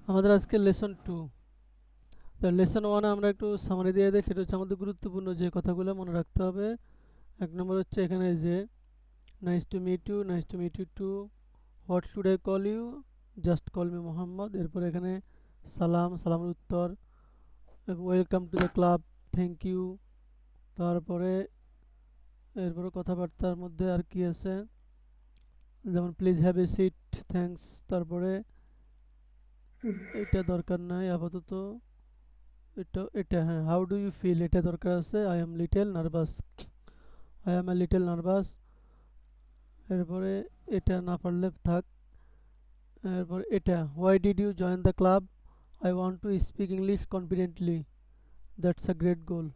আমাদের আজকে লেসন 2। তো লেসন 1 আমরা একটু সামারি দিয়ে দিই, সেটা হচ্ছে আমাদের গুরুত্বপূর্ণ যে কথাগুলো মনে রাখতে হবে। এক নম্বর হচ্ছে এখানে যে nice to meet you, nice to meet you too, what should I call you, just call me Mohammad. এরপর এখানে সালাম, সালামের উত্তর, welcome to the club, thank you. তারপরে এরপরে কথাবার্তার মধ্যে আর কি আছে, যেমন please have a seat, thanks. তারপরে এটা দরকার নাই আপাতত, এটা হ্যাঁ, হাউ ডু ইউ ফিল এটা দরকার আছে, I am little nervous, I am a little nervous. এরপরে এটা না পারলে থাক। এরপর এটা why did you join the club, I want to speak English confidently, that's a great goal.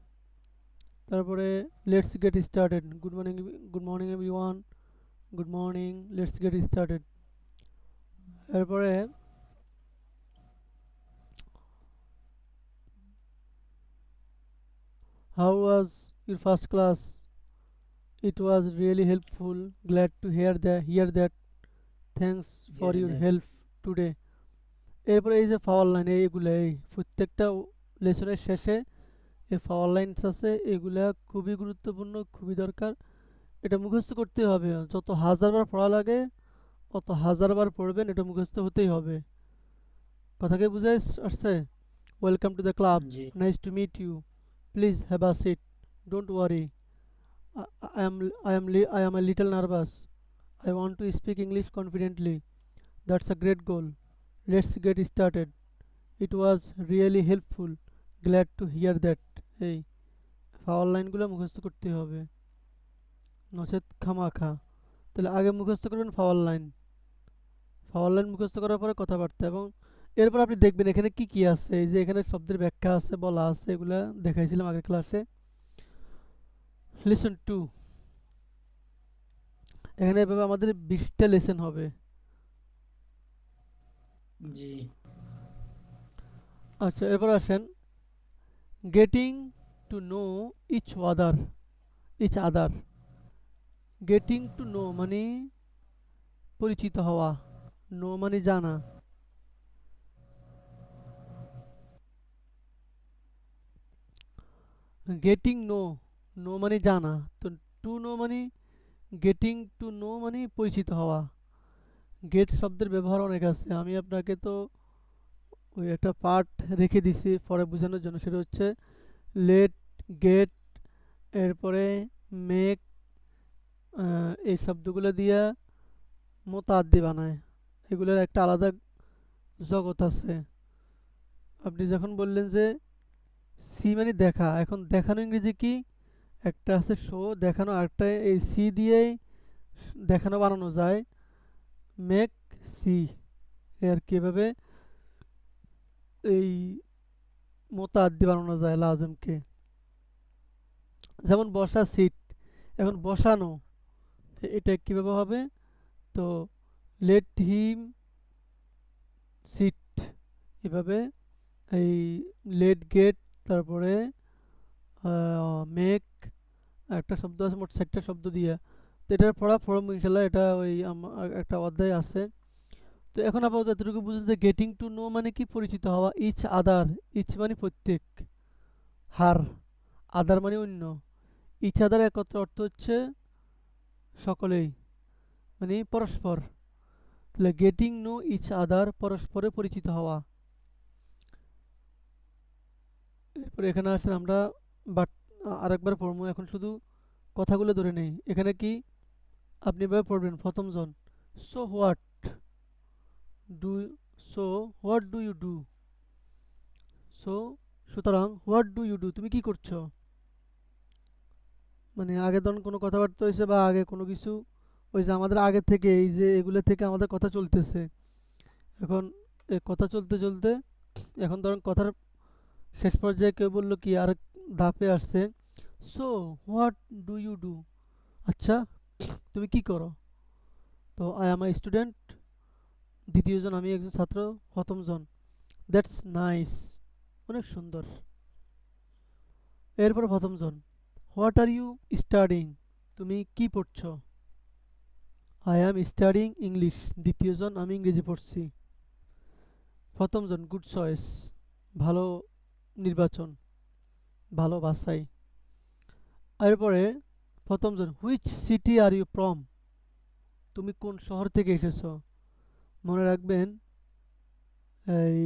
তারপরে let's get started, good morning, good morning everyone, good morning, let's get started. এরপরে how was your first class, it was really helpful, glad to hear that, thanks for Here your that. Help today. এরপরে এই যে পাওয়ার line, এইগুলো এই প্রত্যেকটা লেসনের শেষে এই পাওয়ার lines আছে, এগুলা খুবই গুরুত্বপূর্ণ, খুবই দরকার। এটা মুখস্থ করতে হবে, যত হাজারবার পড়া লাগে অত হাজারবার পড়বেন, এটা মুখস্থ হতেই হবে। কথাকে বুঝে আসছে? ওয়েলকাম টু দ্য ক্লাব, জি। Nice to meet you, please have a seat, don't worry, I am a little nervous, I want to speak English confidently, that's a great goal, let's get started, it was really helpful, glad to hear that। এই পাওয়ার লাইনগুলো মুখস্থ করতে হবে, নচেত খামাখা। তাহলে আগে মুখস্থ করবেন পাওয়ার লাইন, পাওয়ার লাইন মুখস্থ করার পরে কথাবার্তা, এবং এরপর আপনি দেখবেন এখানে কি কি আছে। এই যে এখানে শব্দের ব্যাখ্যা আছে, বলা আছে, এগুলা দেখাইছিলাম আগের ক্লাসে। লিসন টু, এখানে এভাবে আমাদের 20টা লেসন হবে। জি। আচ্ছা, এরপর আসেন getting to know each other, each other. Getting to know মানে পরিচিত হওয়া, নো মানে জানা। গেটিং নো, নো মানে জানা, তো টু নো মানে, গেটিং টু নো মানে পরিচিত হওয়া। গেট শব্দের ব্যবহার অনেক আছে, আমি আপনাকে তো ওই একটা পার্ট রেখে দিছি পরে বোঝানোর জন্য, সেটা হচ্ছে লেট, গেট, এরপরে মেক, এই শব্দগুলো দিয়া মোতাদ্দি বানায়, এগুলোর একটা আলাদা জগৎ আছে। আপনি যখন বললেন যে সি মানে দেখা, এখন দেখানো ইংরেজি কি, একটা আছে শো দেখানো, আরেকটা এই সি দিয়েই দেখানো বানানো যায়, মেক সি। আর কীভাবে এই মোতাদ্দি বানানো যায় লাজমকে, যেমন বসা সিট, এখন বসানো এটা কীভাবে হবে, তো লেট হিম সিট, এভাবে। এই লেট গেট, তারপরে মেক, একটা শব্দ আছে, মোট 4টা শব্দ দিয়ে। তো এটার পড়া ফরম ইনশাল্লাহ, এটা ওই একটা অধ্যায় আছে। তো এখন আপাতত এতটুকু বুঝেন যে গেটিং টু নো মানে কি, পরিচিত হওয়া। ইচ আদার, ইচ মানে প্রত্যেক, হার, আদার মানে অন্য, ইচ আদার একত্র অর্থ হচ্ছে সকলেই, মানে পরস্পর। তাহলে গেটিং নো ইচ আদার, পরস্পরে পরিচিত হওয়া। এরপরে এখানে আসলে আমরা বাট আরেকবার পড়বো, এখন শুধু কথাগুলো ধরে নেই। এখানে কি আপনি এভাবে পড়বেন, প্রথম জন, so what do, so what do you do, so সুতরাং হোয়াট ডু ইউ ডু তুমি কি করছো, মানে আগে ধরুন কোনো কথাবার্তা হয়েছে বা আগে কোনো কিছু, ওই যে আমাদের আগে থেকে এই যে এগুলো থেকে আমাদের কথা চলতেছে, এখন এ কথা চলতে চলতে এখন ধরুন কথার শেষ পর্যায়ে কেউ বললো কি, আর ধাপে আসছে, so what do you do, আচ্ছা তুমি কি করো। তো আই এম আই স্টুডেন্ট, দ্বিতীয় জন আমি একজন ছাত্র, প্রথম জন দ্যাটস নাইস, অনেক সুন্দর। এরপর প্রথম জন, হোয়াট আর ইউ স্টাডিং, তুমি কি পড়ছো। আই অ্যাম স্টাডিং ইংলিশ, দ্বিতীয় জন আমি ইংরেজি পড়ছি। প্রথমজন গুড চয়েস, ভালো নির্বাচন, ভালো বাছাই। এরপরে প্রথমজন which city are you from, তুমি কোন শহর থেকে এসেছো। মনে রাখবেন এই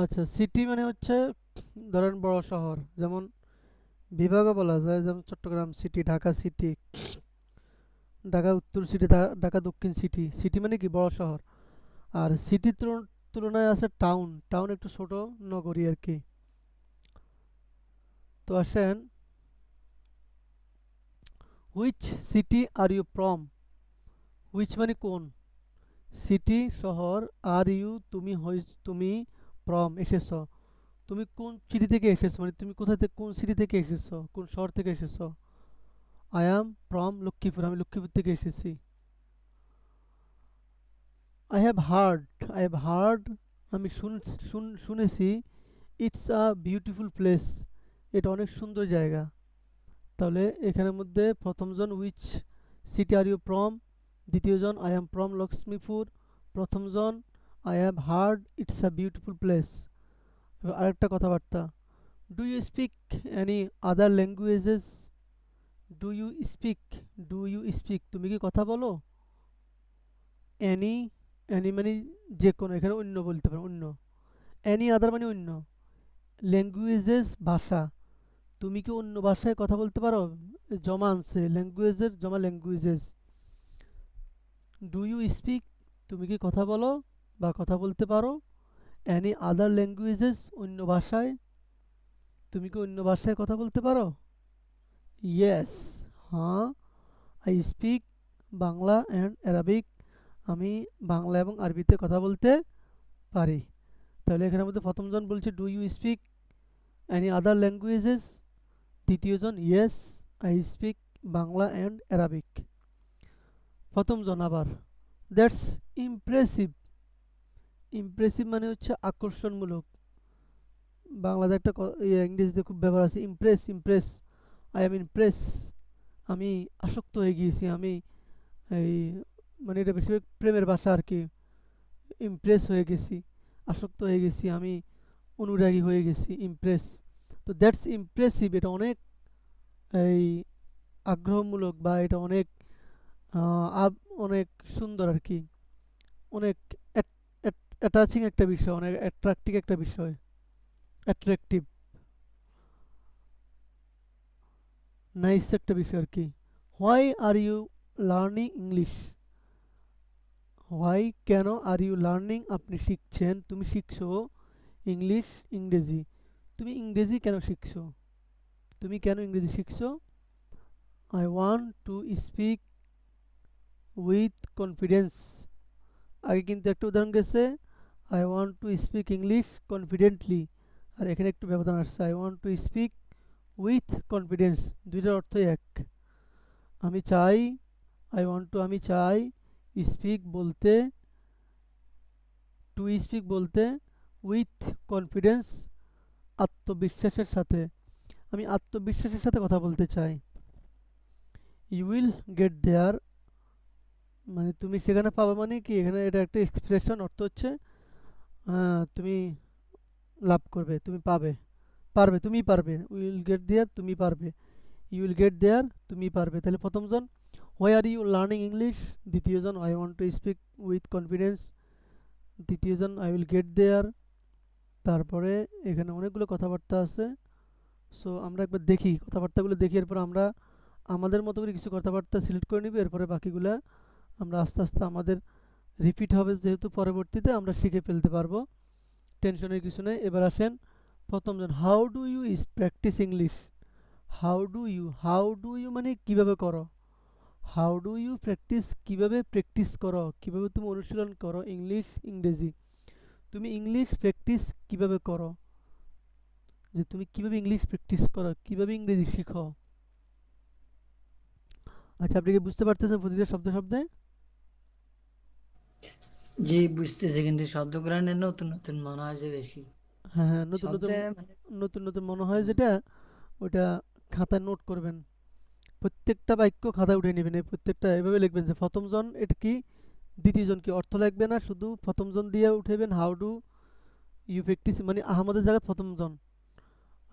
আচ্ছা, সিটি মানে হচ্ছে ধরেন বড় শহর, যেমন বিভাগও বলা যায়, যেমন চট্টগ্রাম সিটি, ঢাকা সিটি, ঢাকা উত্তর সিটি, ঢাকা দক্ষিণ সিটি। সিটি মানে কি বড় শহর। আর সিটির তুলনায় আছে টাউন, টাউন একটু ছোট নগরী আর কি। তো আসেন, which city are you from, which মানে কোন, সিটি শহর, আর ইউ তুমি, তুমি, ফ্রম এসেছো, তুমি কোন সিটি থেকে এসেছো, মানে তুমি কোথা থেকে, কোন সিটি থেকে এসেছো, কোন শহর থেকে এসেছো। আই অ্যাম ফ্রম লক্ষ্মীপুর, আমি লক্ষ্মীপুর থেকে এসেছি। I have hard, I have hard, আমি শুনেছি, ইটস আ বিউটিফুল প্লেস, এটা অনেক সুন্দর জায়গা। তাহলে এখানের মধ্যে প্রথমজন which city are you from, দ্বিতীয়জন আই অ্যাম ফ্রম লক্ষ্মীপুর, প্রথমজন I have heard it's a beautiful place. এবার আরেকটা কথাবার্তা, do you speak any other languages, do you speak, do you speak তুমি কি কথা বলো, অ্যানি, অ্যানি মানে যে কোনো, এখানে অন্য বলতে পারো, অন্য। অ্যানি আদার মানে অন্য, ল্যাঙ্গুয়েজেস ভাষা, তুমি কি অন্য ভাষায় কথা বলতে পারো, জমা আনছে ল্যাঙ্গুয়েজের জমা ল্যাঙ্গুয়েজেস। ডু ইউ স্পিক তুমি কি কথা বলো বা কথা বলতে পারো, অ্যানি আদার ল্যাঙ্গুয়েজেস অন্য ভাষায়, তুমি কি অন্য ভাষায় কথা বলতে পারো। ইয়েস, হ্যাঁ, I speak Bangla and Arabic, আমি বাংলা এবং আরবিতে কথা বলতে পারি। তাহলে এখানের মধ্যে প্রথমজন বলছে do you speak any other languages, দ্বিতীয়জন yes I speak Bangla and Arabic. প্রথমজন আবার দ্যাটস ইমপ্রেসিভ, ইমপ্রেসিভ মানে হচ্ছে আকর্ষণমূলক, বাংলাতে একটা ইংরেজিতে খুব ব্যবহার আছে, Impress, Impress, I am Impress, আমি আসক্ত হয়ে গিয়েছি, আমি এই মানে এটা বেশিরভাগ প্রেমের ভাষা আর কি, ইমপ্রেস হয়ে গেছি, আসক্ত হয়ে গেছি, আমি অনুরাগী হয়ে গেছি, ইমপ্রেস। তো দ্যাটস ইমপ্রেসিভ, এটা অনেক এই আগ্রহমূলক, বা এটা অনেক অনেক সুন্দর আর কি, অনেক অ্যাটাচিং একটা বিষয়, অনেক অ্যাট্রাক্টিভ একটা বিষয়, অ্যাট্রাকটিভ, নাইস একটা বিষয় আর কি। Why are you learning English, why কেন, আর ইউ লার্নিং আপনি শিখছেন, তুমি শিখছো, ইংলিশ ইংরেজি, তুমি ইংরেজি কেন শিখছো, তুমি কেন ইংরেজি শিখছো। I want to speak with confidence, আগে কিন্তু একটা উদাহরণ গেছে, I want to speak English confidently, আর এখানে একটু ব্যবধান আসছে, I want to speak with confidence, দুইটার অর্থই এক। আমি চাই, আই ওয়ান্ট টু আমি চাই, স্পিক বলতে, টু স্পিক বলতে, উইথ কনফিডেন্স আত্মবিশ্বাসের সাথে, আমি আত্মবিশ্বাসের সাথে কথা বলতে চাই। ইউ উইল গেট দেয়ার, মানে তুমি সেখানে পাবে, মানে কি এখানে এটা একটা এক্সপ্রেশন, অর্থ হচ্ছে তুমি লাভ করবে, তুমি পাবে, পারবে, তুমি পারবে, উইল গেট দেয়ার তুমি পারবে, ইউ উইল গেট দেয়ার তুমি পারবে। তাহলে প্রথমজন why are you learning English, দ্বিতীয়জন I want to speak with confidence, তৃতীয়জন আই উইল গেট দেয়ার। তারপরে এখানে অনেকগুলো কথাবার্তা আছে, সো আমরা একবার দেখি কথাবার্তাগুলো দেখি, এরপর আমরা আমাদের মতো করে কিছু কথাবার্তা সিলেক্ট করে নিব, এরপরে বাকিগুলা আমরা আস্তে আস্তে আমাদের রিপিট হবে, যেহেতু পরবর্তীতে আমরা শিখে ফেলতে পারবো, টেনশনের কিছু নেই। এবার আসেন প্রথমজন, how do you is practice English, how do you মানে কিভাবে করো, হাউ ডু ইউ প্র্যাকটিস কিভাবে প্র্যাকটিস করো, কিভাবে তুমি অনুশীলন করো ইংলিশ ইংরেজি, তুমি ইংলিশ প্র্যাকটিস কিভাবে করো, যে তুমি কিভাবে ইংলিশ প্র্যাকটিস করো, কিভাবে ইংরেজি শিখো। আচ্ছা, আপনি কি বুঝতে পারতেছেন প্রতিটা শব্দে শব্দে। জি, বুঝতেছি, কিন্তু শব্দগ্রহণের নতুন নতুন মনে হয় যে বেশি হ্যাঁ হ্যাঁ, নতুন নতুন, শব্দে মানে নতুন নতুন মনে হয় হুম, যেটা, ওইটা খাতায় নোট করবেন, প্রত্যেকটা বাক্য খাতায় উঠে নেবেন, এই প্রত্যেকটা এভাবে লিখবেন যে প্রথমজন এটা কি, দ্বিতীয়জন কি অর্থ লাগবে না, শুধু প্রথমজন দিয়ে উঠাইবেন। হাউ ডু ইউ প্র্যাকটিস মানে আহমদের জায়গায় প্রথমজন,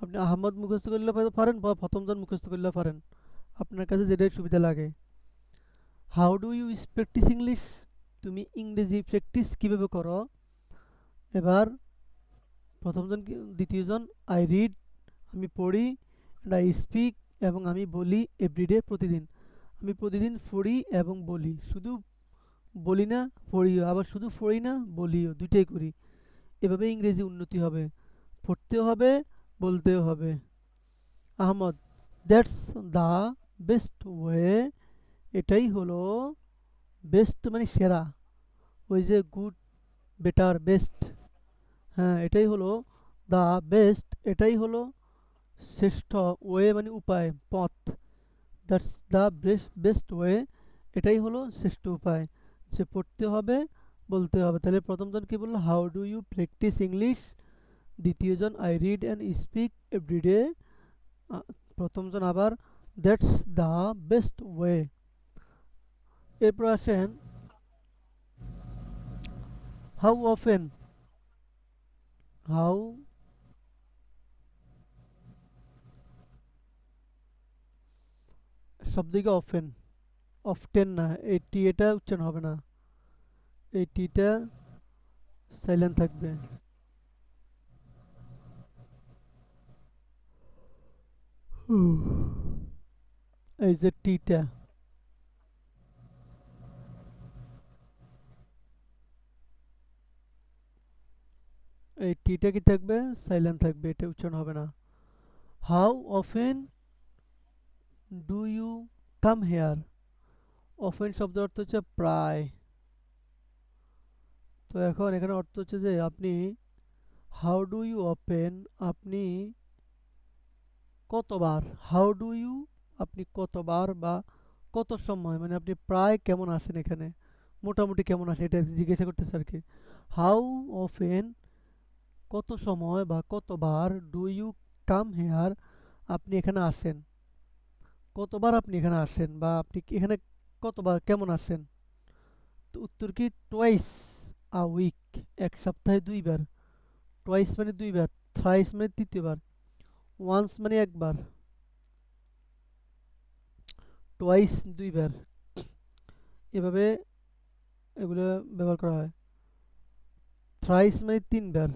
আপনি আহমদ মুখস্থ করলে পারেন বা প্রথমজন মুখস্থ করলে পারেন, আপনার কাছে যেটাই সুবিধা লাগে। How do you practice English, তুমি ইংরেজি প্র্যাকটিস কীভাবে করো। এবার প্রথমজন দ্বিতীয়জন, আই রিড আমি পড়ি, অ্যান্ড আই স্পিক এবং আমি বলি, এভরিডে প্রতিদিন, আমি প্রতিদিন পড়ি এবং বলি, শুধু বলি না পড়িও, আবার শুধু পড়ি না বলিও, দুইটাই করি। এভাবে ইংরেজি উন্নতি হবে, পড়তেও হবে বলতেও হবে। Ahmad, that's the best way, এটাই হলো বেস্ট মানে সেরা, ওই যে গুড, বেটার, বেস্ট, হ্যাঁ এটাই হলো দ্য বেস্ট, এটাই হলো শ্রেষ্ঠ, ওয়ে মানে উপায়, পথ, দ্যাটস দ্য বেস্ট ওয়ে, এটাই হলো শ্রেষ্ঠ উপায়, যে পড়তে হবে বলতে হবে। তাহলে প্রথমজন কি বললো, how do you practice English, দ্বিতীয়জন I read and speak every day, প্রথমজন আবার দ্যাটস দ্য বেস্ট ওয়ে। এরপর আসেন হাউ অফেন, হাউ শব্দকে অফেন, অফটেন না, এই টি এটা উচ্চারণ হবে না, এই টিটা সাইলেন্ট থাকবে। এই যে টিটা, এই টিটা কি থাকবে, সাইলেন্ট থাকবে, এটা উচ্চারণ হবে না। How often do you come here, often শব্দের অর্থ হচ্ছে প্রায়, তো এখন এখানে অর্থ হচ্ছে যে আপনি, হাউ ডু ইউ ওপেন আপনি কতবার, হাউ ডু ইউ আপনি কতবার বা কত সময়, মানে আপনি প্রায় কেমন আসেন এখানে, মোটামুটি কেমন আসে, এটা জিজ্ঞাসা করতেছে আর কি। হাউ অফেন কত সময় বা কতবার, ডু ইউ কাম হেয়ার আপনি এখানে আসেন, কতবার আপনি এখানে আসেন বা আপনি এখানে কতবার কেমন আসেন। তো উত্তর কি, টোয়াইস আ উইক, এক সপ্তাহে দুইবার, টোয়াইস মানে দুইবার, থ্রাইস মানে তৃতীয়বার, ওয়ান্স মানে একবার, টোয়াইস দুইবার, এভাবে এগুলো ব্যবহার করা হয়। থ্রাইস মানে তিনবার,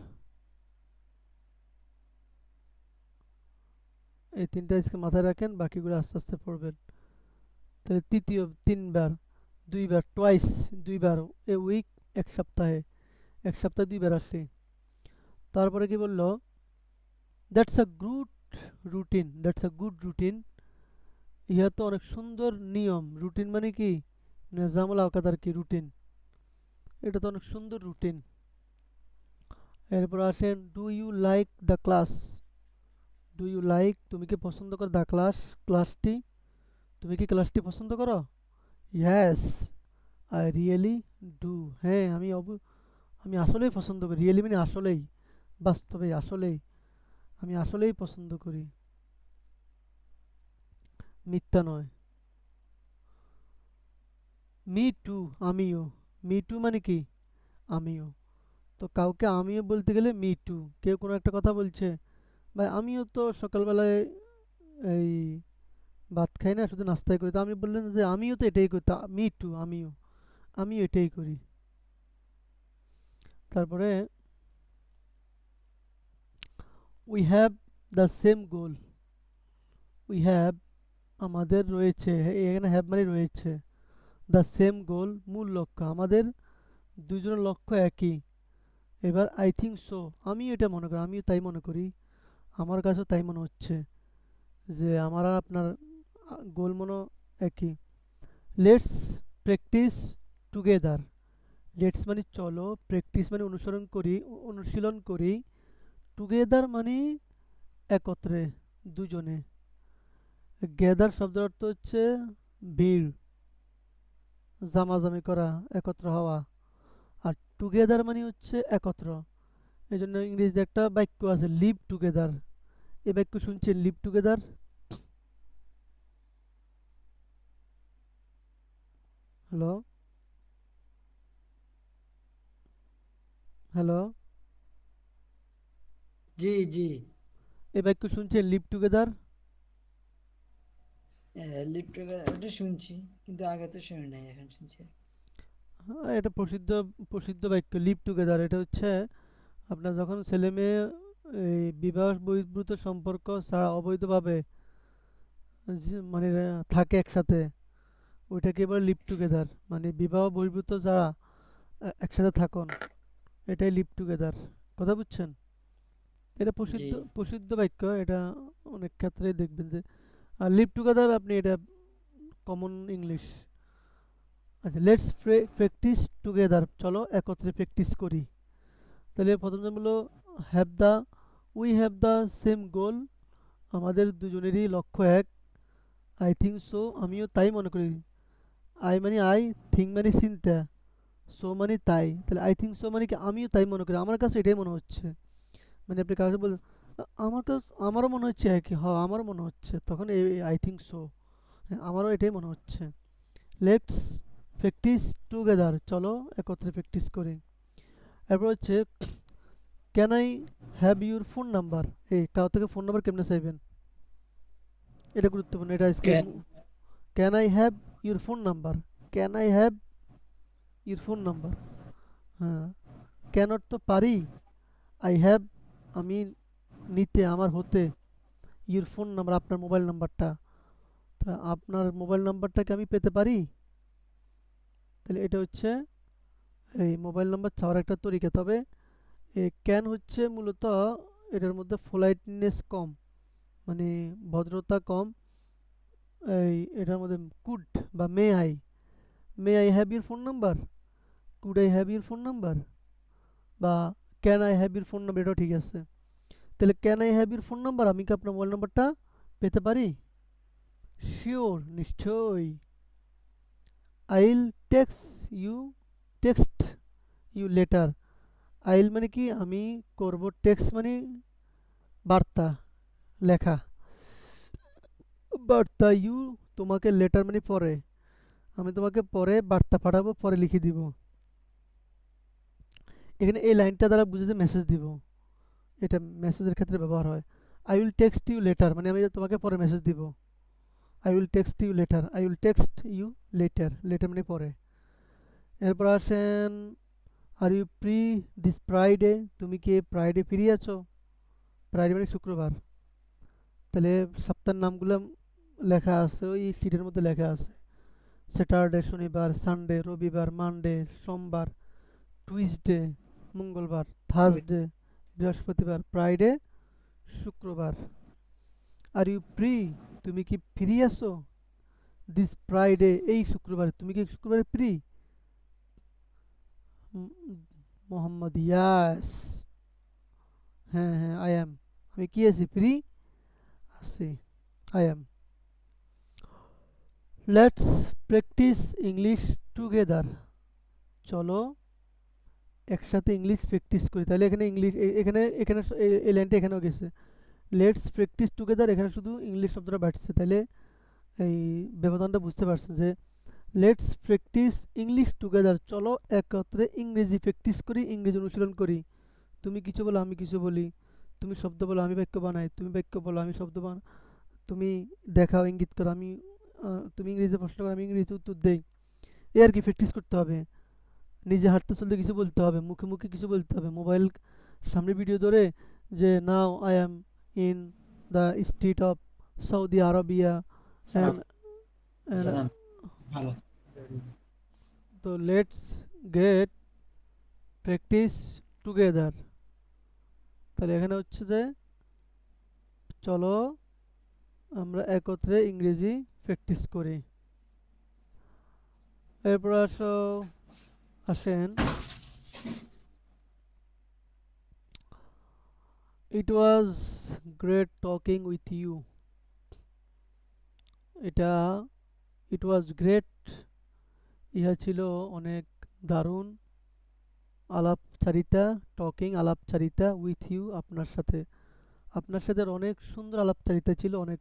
এই তিনটা আজকে মাথায় রাখেন, বাকিগুলো আস্তে আস্তে পড়বেন। তাহলে তৃতীয় তিনবার, দুইবার, টোয়াইস দুইবার, এ উইক এক সপ্তাহে, এক সপ্তাহে দুইবার আসে। তারপরে কি বললো, that's a good routine, that's a good routine, ইহা তো অনেক সুন্দর নিয়ম, রুটিন মানে কি, নিজামুল আওকাত আর কি, রুটিন, এটা তো অনেক সুন্দর রুটিন। এরপর আসেন, do you like the class, do you like তুমি কি পছন্দ করো, দ্য ক্লাস ক্লাসটি, তুমি কি ক্লাসটি পছন্দ করো। ইয়েস আই রিয়েলি ডু, হ্যাঁ আমি আসলেই পছন্দ করি, রিয়েলি মানে আসলেই, বাস্তবে আসলেই, আমি আসলেই পছন্দ করি, মিথ্যা নয়। মি টু আমিও, মি টু মানে কি, আমিও, তো কাউকে আমিও বলতে গেলে মি টু, কেউ কোনো একটা কথা বলছে, ভাই আমিও তো সকালবেলায় এই ভাত খাই না, শুধু নাস্তাই করি, তো আমি বললেন যে আমিও তো এটাই করি, মি টু আমিও এটাই করি। তারপরে we have the same goal, we have আমাদের রয়েছে, এখানে হ্যাভ মানে রয়েছে, দ্য সেম গোল মূল লক্ষ্য, আমাদের দুজনের লক্ষ্য একই। এবার আই থিঙ্ক সো আমি এটা মনে করি, আমিও তাই মনে করি, আমার কাছেও তাই মনে হচ্ছে যে আমার আর আপনার গোল মনে একই। লেটস প্র্যাকটিস টুগেদার, লেটস মানে চলো, প্র্যাকটিস মানে অনুশীলন করি, টুগেদার মানে একত্রে, দুজনে, গেদার শব্দের অর্থ হচ্ছে ভিড়, জামাজামি করা, একত্র হওয়া, আর টুগেদার মানে হচ্ছে একত্র। এই জন্য ইংরেজিতে একটা বাক্য আছে, লিভ টুগেদার, এই বাক্য শুনছেন, লিভ টুগেদার। হ্যালো, হ্যালো, জি জি। এই বাক্য শুনছেন লিভ টুগেদার? লিপটকে ওটা শুনছি, কিন্তু আগে তো শুনি নাই, এখন শুনছি। এটা প্রসিদ্ধ প্রসিদ্ধ বাক্য লিভ টুগেদার। এটা হচ্ছে আপনার যখন ছেলে মেয়ে এই বিবাহ বহির্ভূত সম্পর্ক ছাড়া অবৈধভাবে মানে থাকে একসাথে, ওইটাকে এবার লিভ টুগেদার, মানে বিবাহ বহির্ভূত যারা একসাথে থাকুন, এটাই লিভ টুগেদার। কথা বুঝছেন? এটা জি। প্রসিদ্ধ প্রসিদ্ধ বাক্য, এটা অনেক ক্ষেত্রেই দেখবেন যে আর লিভ টুগেদার আপনি এটা কমন ইংলিশ। আচ্ছা, লেটস প্র্যাকটিস টুগেদার, চলো একত্রে প্র্যাকটিস করি। তাহলে প্রথম হলো have the, we have the same goal, আমাদের দুজনেরই লক্ষ্য এক। আই থিঙ্ক সো, আমিও তাই মনে করি। আই মানে আই, থিঙ্ক মানে চিন্তা, সো মানে তাই। তাহলে আই থিঙ্ক সো মানে কি আমিও তাই মনে করি, আমার কাছে এটাই মনে হচ্ছে। মানে আপনি কাছে বলেন আমার কাছে আমারও মনে হচ্ছে একই, হ আমারও মনে হচ্ছে, তখন এই আই থিঙ্ক সো, হ্যাঁ আমারও এটাই মনে হচ্ছে। লেটস প্র্যাকটিস টুগেদার, চলো একত্রে প্র্যাকটিস করি। এরপর হচ্ছে can I have your phone number, এই কারো থেকে ফোন নাম্বার কেমনে চাইবেন, এটা গুরুত্বপূর্ণ, এটা আজকে। Can. Can I have your phone number, can I have your phone number. হ্যাঁ, ক্যান অর্থ পারি, আই হ্যাভ আমি নিতে আমার হতে, ইউর ফোন নাম্বার আপনার মোবাইল নাম্বারটা, তা আপনার মোবাইল নাম্বারটাকে আমি পেতে পারি। তাহলে এটা হচ্ছে এই মোবাইল নাম্বার চাওয়ার একটা তরিকা। তবে এই ক্যান হচ্ছে মূলত এটার মধ্যে পোলাইটনেস কম, মানে ভদ্রতা কম। এই এটার মধ্যে কুড বা may I have your phone number, could I have your phone number, বা can I have your phone number, এটাও ঠিক আছে। তাহলে can I have your phone number, আমি কি আপনার মোবাইল নাম্বারটা পেতে পারি? শিওর, নিশ্চয়ই। I'll text you, text you later, I'll মানে কি আমি করব, টেক্সট মানে বার্তা লেখা, বার্তা, ইউ তোমাকে, লেটার মানে পরে, আমি তোমাকে পরে বার্তা পাঠাবো, পরে লিখে দিব। এখানে এই লাইনটা দ্বারা বুঝেছে মেসেজ দিব, এটা মেসেজের ক্ষেত্রে ব্যবহার হয়। I will text you later মানে আমি তোমাকে পরে মেসেজ দিব। I will text you later, I will text you later, later মানে পরে। এরপর আসেন are you free this Friday, তুমি কি ফ্রাইডে ফ্রি আছো? ফ্রাইডে মানে শুক্রবার। তাহলে সপ্তাহের নামগুলো লেখা আছে ওই শিটের মধ্যে লেখা আছে। স্যাটারডে শনিবার, সানডে রবিবার, মানডে সোমবার, টুইসডে মঙ্গলবার, থার্সডে বৃহস্পতিবার, ফ্রাইডে শুক্রবার। আর ইউ ফ্রি, তুমি কি ফ্রি আছো? দিস ফ্রাইডে, এই শুক্রবার, তুমি কি শুক্রবারে ফ্রি? মোহাম্মদ, ইয়াস, হ্যাঁ হ্যাঁ আই অ্যাম, আমি কি আছি, ফ্রি আছি, I am. Let's practise English together, চলো একসাথে ইংলিশ প্র্যাকটিস করি। তাহলে এখানে ইংলিশ এখানে এখানে এই লাইনটা এখানেও গেছে। লেটস প্র্যাকটিস টুগেদার, এখানে শুধু ইংলিশ শব্দটা বাড়ছে। তাহলে এই ব্যবধানটা বুঝতে পারছেন যে লেটস প্র্যাকটিস ইংলিশ টুগেদার, চলো একত্রে ইংরেজি প্র্যাকটিস করি, ইংরেজি অনুশীলন করি। তুমি কিছু বলো আমি কিছু বলি, তুমি শব্দ বলো আমি বাক্য বানাই, তুমি বাক্য বলো আমি শব্দ বানাই, তুমি দেখাও ইঙ্গিত করো, আমি তুমি ইংরেজিতে প্রশ্ন করো আমি ইংরেজিতে উত্তর দেই। এই আর কি প্র্যাকটিস করতে হবে। নিজে হাঁটতে চলতে কিছু বলতে হবে, মুখে মুখে কিছু বলতে হবে, মোবাইল সামনে ভিডিও ধরে যে now I am in the street of Saudi Arabia সালাম। অ্যান্ড অ্যান্ড সালাম। ভালো। তো লেটস গেট প্র্যাকটিস টুগেদার। তাহলে এখানে হচ্ছে যে চলো আমরা একত্রে ইংরেজি প্র্যাকটিস করি। এরপর আসেন it was great talking with you, এটা ইট ওয়াজ গ্রেট, ইহা ছিল অনেক দারুণ, আলাপচারিতা, টকিং আলাপচারিতা, উইথ ইউ আপনার সাথে, আপনার সাথে অনেক সুন্দর আলাপচারিতা ছিল, অনেক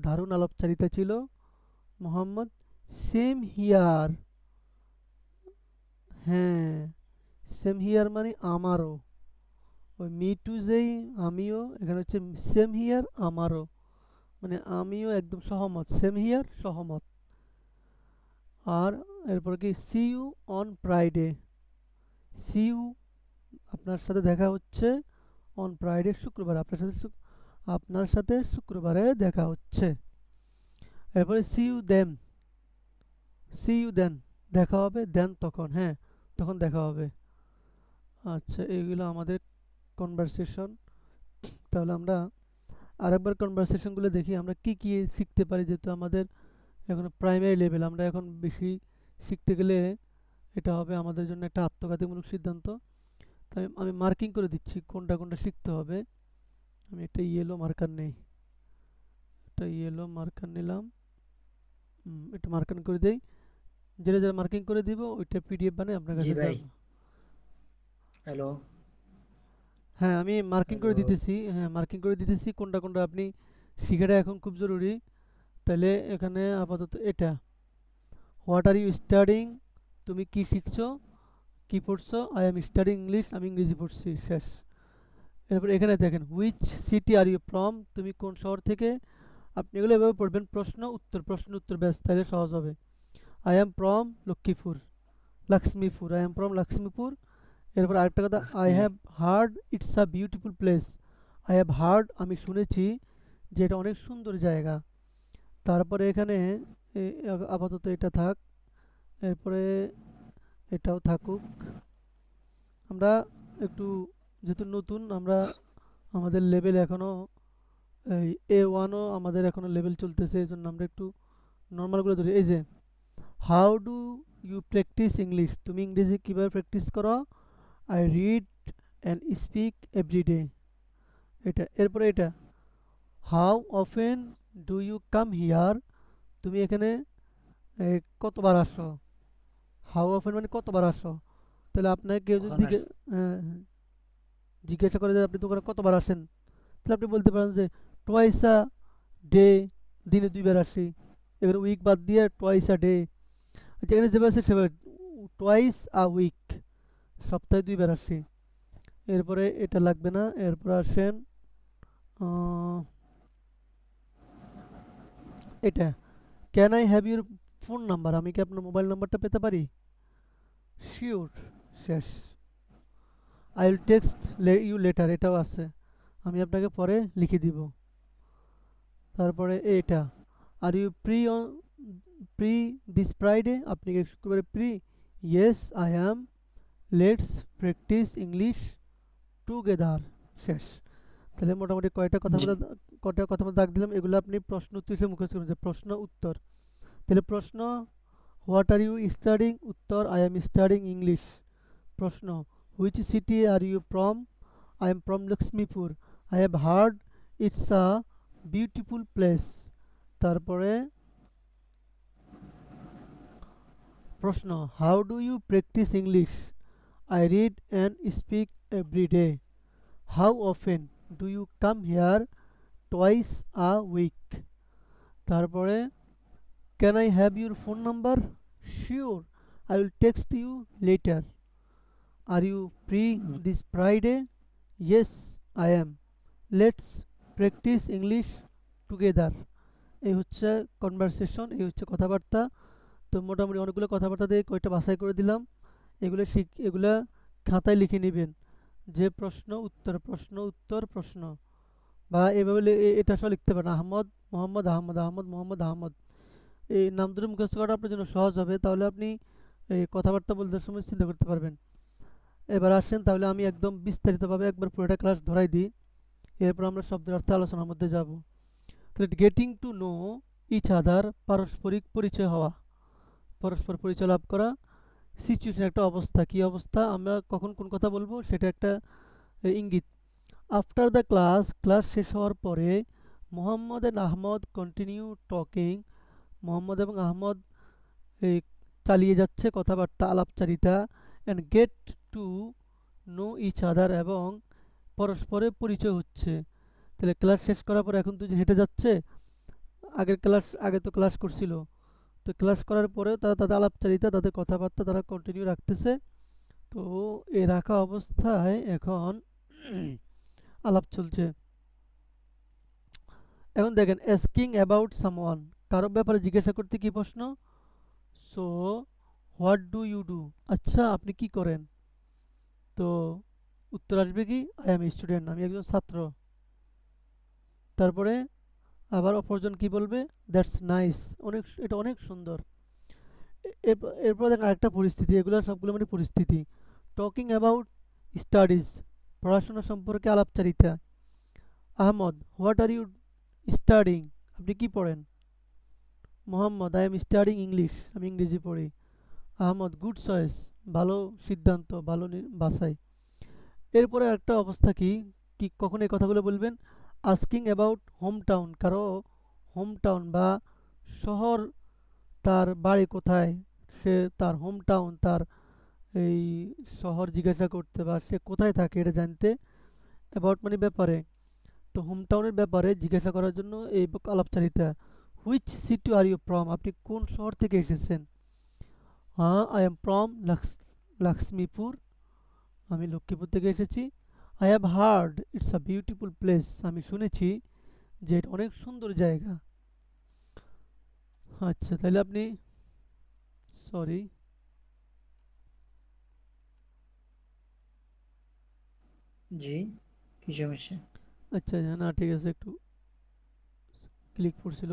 দারুণ আলাপচারিতা ছিল। মোহাম্মদ, সেম হিয়ার, হ্যাঁ সেম হিয়ার মানে আমারও, ওই মি টু যেই আমিও, এখানে হচ্ছে সেম হিয়ার আমারও, মানে আমিও একদম সহমত, সেম হিয়ার সহমত। আর এরপর কি see you on Friday, see you আপনার সাথে দেখা হচ্ছে, অন ফ্রাইডে শুক্রবার, আপনার সাথে শুক্রবারে দেখা হচ্ছে। এরপরে see you then, see you then দেখা হবে, দেন তখন, হ্যাঁ তখন দেখা হবে। আচ্ছা এইগুলো আমাদের কনভারসেশন। তাহলে আমরা আরেকবার কনভারসেশনগুলো দেখি আমরা কি কি শিখতে পারি, যেহেতু আমাদের এখন প্রাইমারি লেভেল, আমরা এখন বেশি শিখতে গেলে এটা হবে আমাদের জন্য একটা আত্মঘাতীমূলক সিদ্ধান্ত। তাই আমি মার্কিং করে দিচ্ছি কোনটা কোনটা শিখতে হবে। আমি একটা ইয়েলো মার্কার নেই, একটা ইয়েলো মার্কার নিলাম, এটা মার্কিং করে দেই। যেটা যেটা মার্কিং করে দিব ওইটা পিডিএফ বানিয়ে আপনার জি কাছে ভাই। যাবে। হ্যালো। হ্যাঁ আমি মার্কিং করে হ্যালো। দিতেছি, হ্যাঁ মার্কিং করে দিতেছি কোনটা কোনটা আপনি শিখাটা এখন খুব জরুরি। তাহলে এখানে আপাতত এটা, হোয়াট আর ইউ স্টাডিং, তুমি কি শিখছো, কি পড়ছো, আই এম স্টাডিং ইংলিশ, আমি ইংরেজি পড়ছি, শেষ। এরপর এখানে দেখেন which city are you from, তুমি কোন শহর থেকে। আপনি এগুলো এভাবে পড়বেন, প্রশ্ন উত্তর ব্যাস, তাহলে সহজ হবে। I am from Lakshmipur, Lakshmipur, I am from Lakshmipur. এরপর আরেকটা কথা, I okay. Have heard it's a beautiful place, I have hard আমি শুনেছি যে এটা অনেক সুন্দর জায়গা। তারপরে এখানে আপাতত এটা থাক, এরপরে এটাও থাকুক। আমরা একটু, যেহেতু নতুন আমরা, আমাদের লেভেল এখনও এই A1ও আমাদের এখনও লেভেল চলতেছে, এই জন্য আমরা একটু নর্মালগুলো ধরি। এই যে how do you practice English, তুমি ইংরেজি কীভাবে প্র্যাকটিস করো। I read and speak every day, এটা। এরপরে এটা, how often do you come here, তুমি এখানে কতবার আসো। হাউ অফেন মানে কতবার আসো। তাহলে আপনাকে কেউ যদি কখন আস? আহ, জিজ্ঞাসা করে যে আপনি তো ওখানে কতবার আসেন, তাহলে আপনি বলতে পারেন যে টোয়াইস আ ডে, দিনে 2 বার আসি। এখানে উইক বাদ দিয়ে টোয়াইস আ ডে, যেখানে যেভাবে আছে সেভাবে, টোয়াইস আ উইক, সপ্তাহে 2 বার আসি। এরপরে এটা লাগবে না, এরপর আসেন আহ, এটা, can I have your phone number, আমি কি আপনার মোবাইল নাম্বারটা পেতে পারি। শিওর, শেষ। I will text you later, এটাও আছে, আমি আপনাকে পরে লিখে দিব। তারপরে এটা, are you free this Friday, আপনি কি শুক্রবারে free. Yes I am, let's practise English together, শেষ। তাহলে মোটামুটি জি। কয়টা কথা মতো দাগ দিলাম, এগুলো আপনি প্রশ্ন উত্তর হিসেবে মুখস্থ করুন, যে প্রশ্ন উত্তর। তাহলে প্রশ্ন, হোয়াট আর ইউ স্টাডিং, উত্তর আই এম স্টাডিং ইংলিশ। প্রশ্ন, which city are you from, I am from Lakshmipur, I have heard it's a beautiful place. তারপরে প্রশ্ন, how do you practice English, I read and speak every day, how often do you come here, twice a week. তারপরে, can I have your phone number, sure I will text you later, are you free this Friday, yes I am, let's practise English together. এই হচ্ছে conversation, এই হচ্ছে কথাবার্তা। তো মোটামুটি অনেকগুলো কথাবার্তা দিয়ে কয়টা বাছাই করে দিলাম, এগুলো খাতায় লিখে নেবেন, যে প্রশ্ন উত্তর প্রশ্ন উত্তর প্রশ্ন, বা এভাবে এটা সব লিখতে পারেন, আহমদ মোহাম্মদ আহমদ, আহমদ মোহাম্মদ আহমদ। এই নাম ধরে মুখস্থ করাটা আপনার জন্য সহজ হবে, তাহলে আপনি এই কথাবার্তা বলতে সময় চিন্তা করতে পারবেন। এবার আসেন, তাহলে আমি একদম বিস্তারিতভাবে একবার পুরোটা ক্লাস ধরাই দিই, এরপর আমরা শব্দের অর্থে আলোচনার মধ্যে যাব। তাহলে getting to know each other, পারস্পরিক পরিচয় হওয়া, পরস্পর পরিচয় লাভ করা। সিচুয়েশন একটা অবস্থা, কি অবস্থা, আমরা কখন কোন কথা বলবো সেটা একটা ইঙ্গিত। আফটার দ্য ক্লাস শেষ হওয়ার পরে, Mohammad and Ahmad continue talking, Mohammad এবং আহমদ এই চালিয়ে যাচ্ছে কথাবার্তা, আলাপচারিতা। And get to know each other, এবং পরস্পরের পরিচয় হচ্ছে। তাহলে ক্লাস শেষ করার পর এখন দুজন হেঁটে যাচ্ছে, আগে তো ক্লাস করছিল, তো ক্লাস করার পরেও তারা তাদের আলাপচারিতা, তাদের কথাবার্তা তারা কন্টিনিউ রাখতেছে। তো এ রাখা অবস্থায় এখন আলাপ চলছে। এখন দেখেন asking about someone, কারো ব্যাপারে জিজ্ঞাসা করতে কি প্রশ্ন? So what do you do, আচ্ছা আপনি কি করেন? তো উত্তর আসবে কি আই এম স্টুডেন্ট, আমি একজন ছাত্র। তারপরে আবার অপরজন কি বলবে? দ্যাটস নাইস, অনেক, এটা অনেক সুন্দর। এরপর দেখেন আরেকটা পরিস্থিতি, এগুলো সবগুলো মানে পরিস্থিতি। টকিং অ্যাবাউট স্টাডিজ, পড়াশোনা সম্পর্কে আলাপচারিতা। Ahmad, what are you studying, আপনি কি পড়েন? Mohammad, I am studying English, আমি ইংরেজি পড়ি। আহমদ, গুড চয়েস, ভালো সিদ্ধান্ত, ভালো বাছাই। এরপরে একটা অবস্থা কি, কি কখন এই কথাগুলো বলবেন? আস্কিং অ্যাবাউট হোম টাউন, কারো হোম টাউন বা শহর, তার বাড়ি কোথায়, সে তার হোম টাউন, তার এই শহর জিজ্ঞাসা করতে বা সে কোথায় থাকে এটা জানতে। অ্যাবাউট মানে ব্যাপারে, তো হোম টাউনের ব্যাপারে জিজ্ঞাসা করার জন্য এই আলাপচারিতা। Which city are you from, আপনি কোন শহর থেকে এসেছেন? হ্যাঁ, আই এম ফ্রম লক্ষ্মীপুর, আমি লক্ষ্মীপুর থেকে এসেছি। I have heard it's a beautiful place, আমি শুনেছি যে এটা অনেক সুন্দর জায়গা। আচ্ছা তাহলে আপনি, সরি, জি, কি সমস্যা? আচ্ছা না ঠিক আছে, একটু ক্লিক করছিল।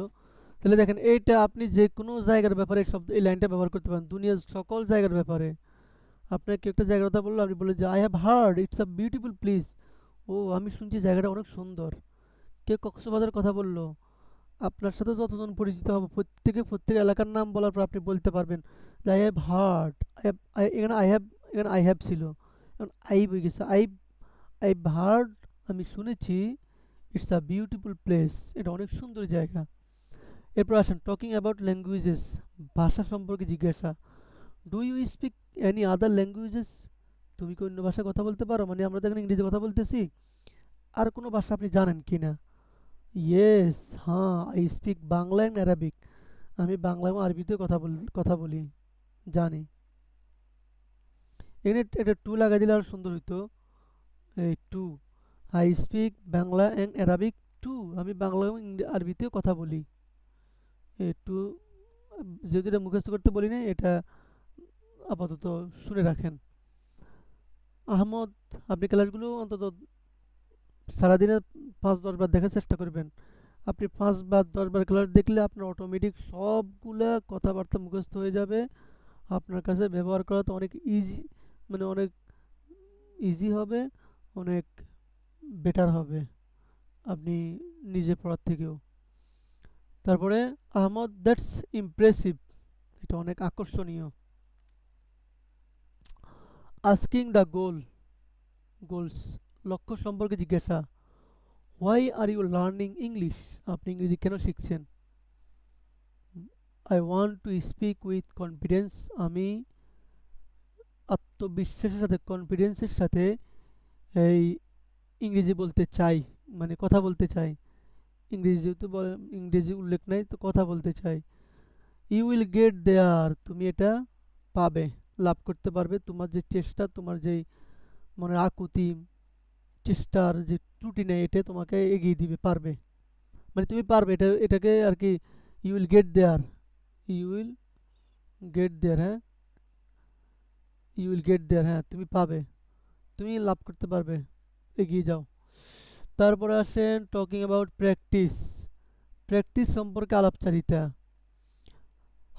তাহলে দেখেন এইটা আপনি যে কোনো জায়গার ব্যাপারে এই শব্দ, এই লাইনটা ব্যবহার করতে পারেন দুনিয়ার সকল জায়গার ব্যাপারে। আপনার কি একটা জায়গার কথা বললো, আপনি বললেন যে I have heard it's a beautiful place, ও আমি শুনছি জায়গাটা অনেক সুন্দর। কে কক্সবাজারের কথা বললো, আপনার সাথে যতজন পরিচিত হবে প্রত্যেকে প্রত্যেক এলাকার নাম বলার পর আপনি বলতে পারবেন যে আই হ্যাভ হার্ড, এখানে আই হ্যাভ, এখানে আই হ্যাভ ছিল, এখন আই হয়ে গেছে, আই হার্ড, আমি শুনেছি, ইটস আ বিউটিফুল প্লেস, এটা অনেক সুন্দর জায়গা। এরপর আসেন টকিং অ্যাবাউট ল্যাঙ্গুয়েজেস, ভাষা সম্পর্কে জিজ্ঞাসা। Do you speak any other languages, তুমি কি অন্য ভাষায় কথা বলতে পারো? মানে আমরা তো এখানে ইংরেজি কথা বলতেছি, আর কোনো ভাষা আপনি জানেন কি না? ইয়েস, হ্যাঁ, I speak Bangla and Arabic, আমি বাংলা এবং আরবিতেও কথা বলি, জানি। এখানে এটা টু লাগাই দিলে আর সুন্দর হইতো, এই too, I speak Bangla and Arabic too, আমি বাংলা এবং আরবিতেও কথা বলি। এই টু, যেহেতু এটা মুখস্থ করতে বলি না, এটা আপাতত শুনে রাখেন। আহমদ, আপনি ক্লাসগুলো অন্তত সারাদিনে 5-10 বার দেখার চেষ্টা করবেন। আপনি 5 বার 10 বার ক্লাস দেখলে আপনার অটোমেটিক সবগুলা কথাবার্তা মুখস্থ হয়ে যাবে, আপনার কাছে ব্যবহার করা তো অনেক ইজি, মানে অনেক ইজি হবে, অনেক বেটার হবে আপনি নিজে পড়ার থেকেও। তারপরে আহমদ, দ্যাটস ইমপ্রেসিভ, এটা অনেক আকর্ষণীয়। আস্কিং দ্য গোলস, লক্ষ্য সম্পর্কে জিজ্ঞাসা। Why are you learning English, আপনি ইংরেজি কেন শিখছেন? I want to speak with confidence, আমি আত্মবিশ্বাসের সাথে, কনফিডেন্সের সাথে এই ইংরেজি বলতে চাই, মানে কথা বলতে চাই। ইংরেজি যেহেতু ইংরেজি উল্লেখ নাই, তো কথা বলতে চাই। ইউ উইল গেট দেয়ার, তুমি এটা পাবে, লাভ করতে পারবে, তোমার যে চেষ্টা, তোমার যেই মনের আকুতি, চেষ্টার যে ত্রুটি নেই, এটা তোমাকে এগিয়ে দিবে, পারবে, মানে তুমি পারবে, এটাকে আর কি। You will get there, you will get there, হ্যাঁ, ইউ উইল গেট দেয়ার, হ্যাঁ তুমি পাবে, তুমি লাভ করতে পারবে, এগিয়ে যাও। তারপরে আসেন টকিং অ্যাবাউট প্র্যাকটিস, প্র্যাকটিস সম্পর্কে আলাপচারিতা।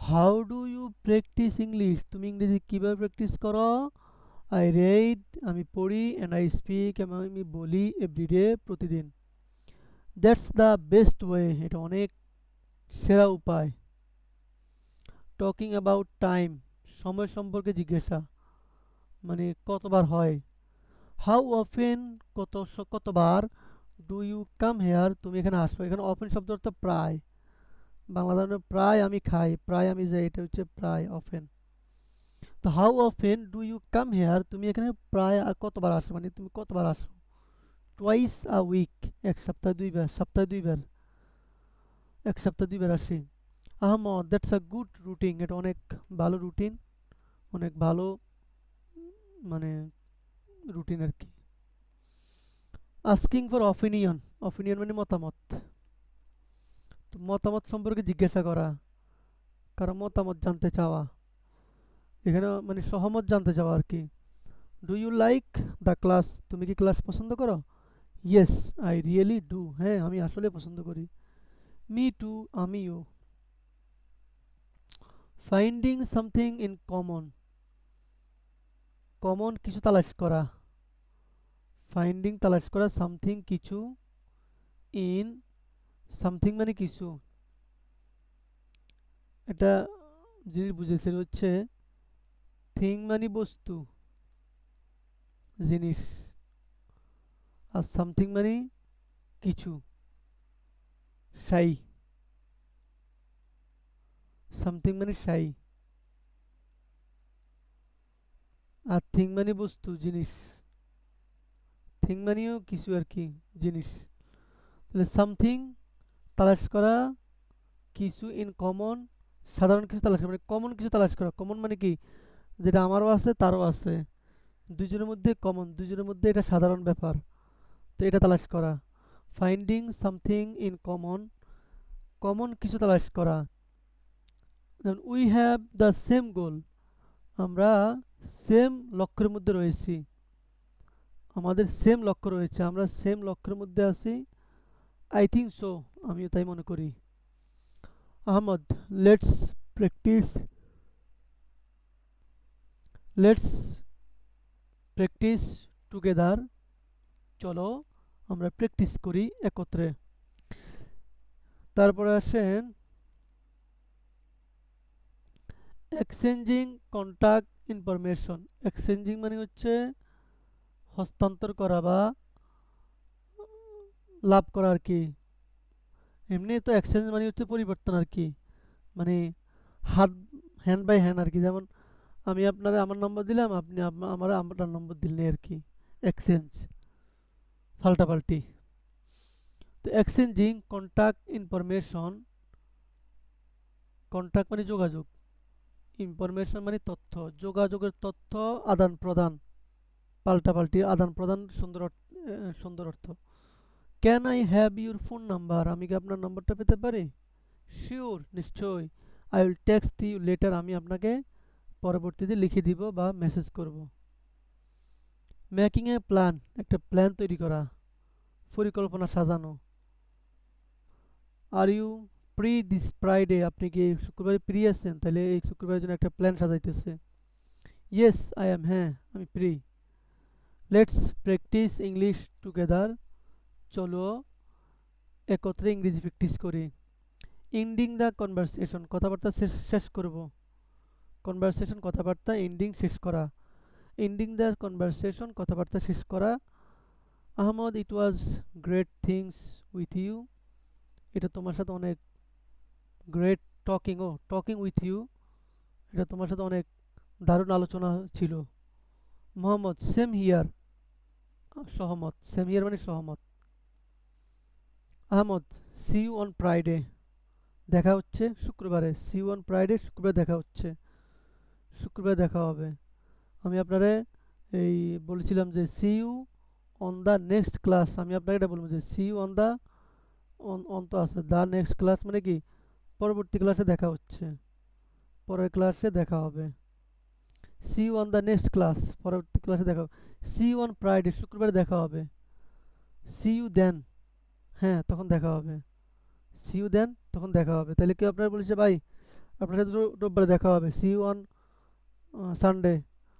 How do you practice English, তুমি ইংরেজি কীভাবে প্র্যাকটিস করো? আই রেড, আমি পড়ি, অ্যান্ড আই স্পিক, এবং আমি বলি, এভরিডে, প্রতিদিন। দ্যাটস দ্য বেস্ট ওয়ে, এটা অনেক সেরা উপায়। টকিং অ্যাবাউট টাইম, সময় সম্পর্কে জিজ্ঞাসা, মানে কতবার হয়। হাউ অফেন, কতবার। ডু ইউ কাম হেয়ার, তুমি এখানে আসো, এখানে অফেন শব্দ অর্থ প্রায়, বাংলা ধরনের প্রায় আমি খাই, প্রায় আমি যাই, এটা হচ্ছে প্রায়, অফেন। তো how often do you come here, তুমি এখানে প্রায় কতবার আসো, মানে তুমি কতবার আসো। টোয়াইস আ উইক, এক সপ্তাহে 2 বার, সপ্তাহে 2 বার, এক সপ্তাহে 2 বার আসি। দ্যাটস আ গুড রুটিন, এটা অনেক ভালো রুটিন, অনেক ভালো মানে রুটিন আর কি। আস্কিং ফর অপিনিয়ন, অপিনিয়ন মানে মতামত। তো মতামত সম্পর্কে জিজ্ঞাসা করা, কারো মতামত জানতে চাওয়া, এখানে মানে সহমত জানতে চাওয়া আর কি। Do you like the class, তুমি কি ক্লাস পছন্দ করো? ইয়েস আই রিয়েলি ডু, হ্যাঁ আমি আসলে পছন্দ করি। মি টু, আমিও। Finding something in common, common কিছু তালাশ করা। ফাইন্ডিং তালাশ করা, সামথিং কিছু, ইন সামথিং মানে কিছু। এটা জিনিস বুঝেছে হচ্ছে থিং মানে বস্তু, জিনিস, আর সামথিং মানে কিছু, সাই। সামথিং মানে সাই, আর থিং মানে বস্তু, জিনিস। থিং মানেও কিছু আর কি, জিনিস। তাহলে সামথিং তালাশ করা, কিছু ইন কমন, সাধারণ কিছু তালাশ করা, মানে কমন কিছু তালাশ করা। কমন মানে কি, যেটা আমারও আছে তারও আছে, দুজনের মধ্যে কমন, দুজনের মধ্যে এটা সাধারণ ব্যাপার, তো এটা তালাশ করা। Finding something in common, common কিছু তালাশ করা। যেমন উই হ্যাভ দ্য সেম গোল, আমরা সেম লক্ষ্যের মধ্যে রয়েছি, আমাদের সেম লক্ষ্য রয়েছে, আমরা সেম লক্ষ্যের মধ্যে আছি। আই থিঙ্ক সো, আমিও তাই মনে করি। Ahmad, let's practise, let's practice together, চলো আমরা প্র্যাকটিস করি একত্রে। তারপরে আসেন এক্সচেঞ্জিং কন্ট্যাক্ট ইনফরমেশন। এক্সচেঞ্জিং মানে হচ্ছে হস্তান্তর করা বা লাভ করা আর কি। এমনি তো এক্সচেঞ্জ মানে হচ্ছে পরিবর্তন আর কি, মানে হাত, হ্যান্ড বাই হ্যান্ড আর কি। যেমন আমি আপনারা আমার নম্বর দিলাম, আপনি আমার আপনার নম্বর দিলেন আর কি, এক্সচেঞ্জ, পাল্টাপাল্টি। তো এক্সচেঞ্জিং কন্ট্যাক্ট ইনফরমেশন, কন্ট্যাক্ট মানে যোগাযোগ, ইনফরমেশন মানে তথ্য, যোগাযোগের তথ্য আদান প্রদান, পাল্টাপাল্টি আদান প্রদান, সুন্দর অর্থ। Can I have your phone number, আমি কি আপনার নম্বরটা পেতে পারি? শিওর, নিশ্চয়ই। I will text you later, আমি আপনাকে পরবর্তীতে লিখে দিব বা মেসেজ করব। মেকিং এ প্ল্যান, একটা প্ল্যান তৈরি করা, পরিকল্পনা সাজানো। Are you free this Friday, আপনি কি এই শুক্রবারে ফ্রি আছেন? তাহলে এই শুক্রবারের জন্য একটা প্ল্যান সাজাইতেছে। ইয়েস আই অ্যাম, হ্যাঁ আমি free. Let's practise English together, চলো একত্রে ইংরেজি প্র্যাকটিস করি। এন্ডিং দ্য কনভারসেশন, কথাবার্তা শেষ করব। কনভারসেশন কথাবার্তা, এন্ডিং শেষ করা। এন্ডিং দ্য কনভারসেশন কথাবার্তা শেষ করা। Ahmad, it was great things with you, এটা তোমার সাথে অনেক, গ্রেট টকিং, ও টকিং উইথ ইউ, এটা তোমার সাথে অনেক দারুণ আলোচনা ছিল। মোহাম্মদ, সেম হিয়ার, সহমত, সেম হিয়ার মানে সহমত। Ahmad, see you on Friday, দেখা হচ্ছে শুক্রবারে। সি ইউ অন ফ্রাইডে, শুক্রবারে দেখা হচ্ছে, শুক্রবারে দেখা হবে। আমি আপনারে এই বলেছিলাম যে see you on the next class, আমি আপনাকে এটা বলবো যে see you on the, on তো আছে, দ্য নেক্সট ক্লাস মানে কি পরবর্তী ক্লাসে দেখা হচ্ছে, পরের ক্লাসে দেখা হবে। See you on the next class, পরবর্তী ক্লাসে দেখা হবে। সি ইউ অন ফ্রাইডে, শুক্রবারে দেখা হবে। সি ইউ দেন, হ্যাঁ তখন দেখা হবে। সি ইউ দেন, তখন দেখা হবে। তাহলে কেউ আপনার বলেছে ভাই আপনার সাথে রোববারে দেখা হবে, সি ইউ অন সানডে,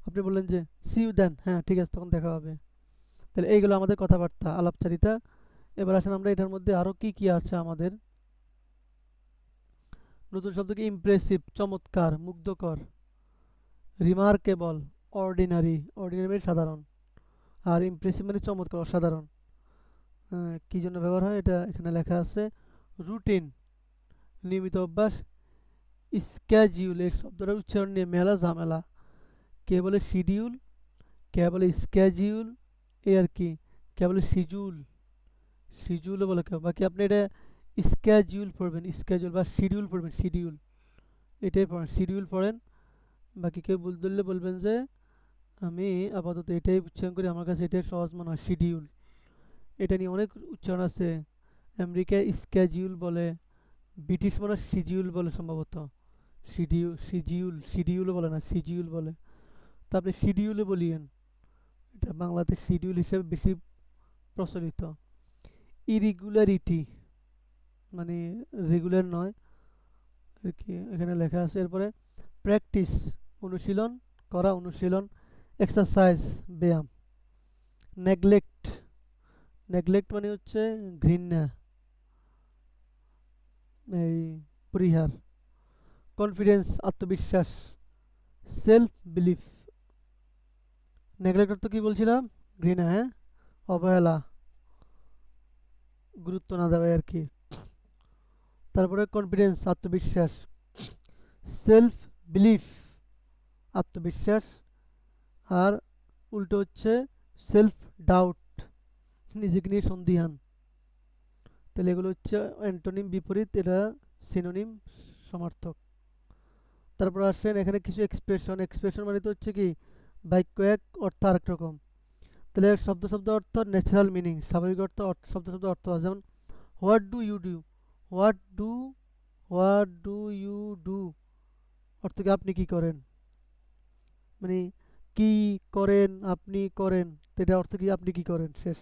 আপনি বললেন যে সি ইউ দেন, হ্যাঁ ঠিক আছে তখন দেখা হবে। তাহলে এইগুলো আমাদের কথাবার্তা, আলাপচারিতা। এবার আসেন আমরা এটার মধ্যে আরও কি কি আছে আমাদের। নতুন শব্দ কি, ইমপ্রেসিভ চমৎকার, মুগ্ধকর। রিমার্কেবল অর্ডিনারি, অর্ডিনারি মানে সাধারণ, আর ইমপ্রেসিভ মানে চমৎকার, অসাধারণ। কী জন্য ব্যবহার হয় এটা এখানে লেখা আছে। রুটিন নিয়মিত অভ্যাস। স্ক্যাজিউল, এই শব্দটার উচ্চারণ নিয়ে মেলা ঝামেলা, কে বলে শিডিউল, কে বলে স্ক্যাজিউল, এই আর কি, কে বলে শিজুল, শিজুলও বলে কেউ, বাকি আপনি এটা স্ক্যাজিউল পড়বেন, স্ক্যাজুয়াল বা শিডিউল পড়বেন, শিডিউল এটাই পড়েন, শিডিউল পড়েন। বাকি কেউ ভুল ধরলে বলবেন যে আমি আপাতত এটাই উচ্চারণ করি, আমার কাছে এটাই সহজ মনে হয়, শিডিউল। এটা নিয়ে অনেক উচ্চারণ আছে। আমেরিকায় স্ক্যাজিউল বলে, ব্রিটিশ মানে শিডিউল বলে সম্ভবত। শিডিউলও বলে না, শিডিউল বলে। তা আপনি শিডিউলে বলিয়েন, এটা বাংলাতে শিডিউল হিসেবে বেশি প্রচলিত। ইরেগুলারিটি মানে রেগুলার নয় আর কি, এখানে লেখা আছে। এরপরে প্র্যাকটিস অনুশীলন করা, অনুশীলন। এক্সারসাইজ ব্যায়াম। নেগলেক্ট, নেগলেক্ট মানে হচ্ছে ঘৃণা, এই পরিহার। কনফিডেন্স আত্মবিশ্বাস। Self belief. নেগলেক্ট অর্থ কি বলছিলাম? ঘৃণা, হ্যাঁ, অবহেলা, গুরুত্ব না দেওয়া আর কি। তারপরে কনফিডেন্স আত্মবিশ্বাস, সেলফ বিলিফ আত্মবিশ্বাস, আর উল্টো হচ্ছে সেলফ ডাউট, নিজেকে নিয়ে সন্দিহান। তাহলে এগুলো হচ্ছে অ্যান্টোনিম, বিপরীত, এটা সিনোনিম, সমার্থক। তারপর আসেন এখানে কিছু এক্সপ্রেশন। এক্সপ্রেশন মানে তো হচ্ছে কি বাক্য এক অর্থ আরেক রকম। তাহলে শব্দ শব্দ অর্থ, ন্যাচারাল মিনিং স্বাভাবিক অর্থ, শব্দ শব্দ অর্থ আছে। যেমন what do you do, what do, what do you do অর্থ কি আপনি কি করেন, মানে কি করেন, আপনি করেন, তো এটা অর্থ কি আপনি কি করেন, শেষ।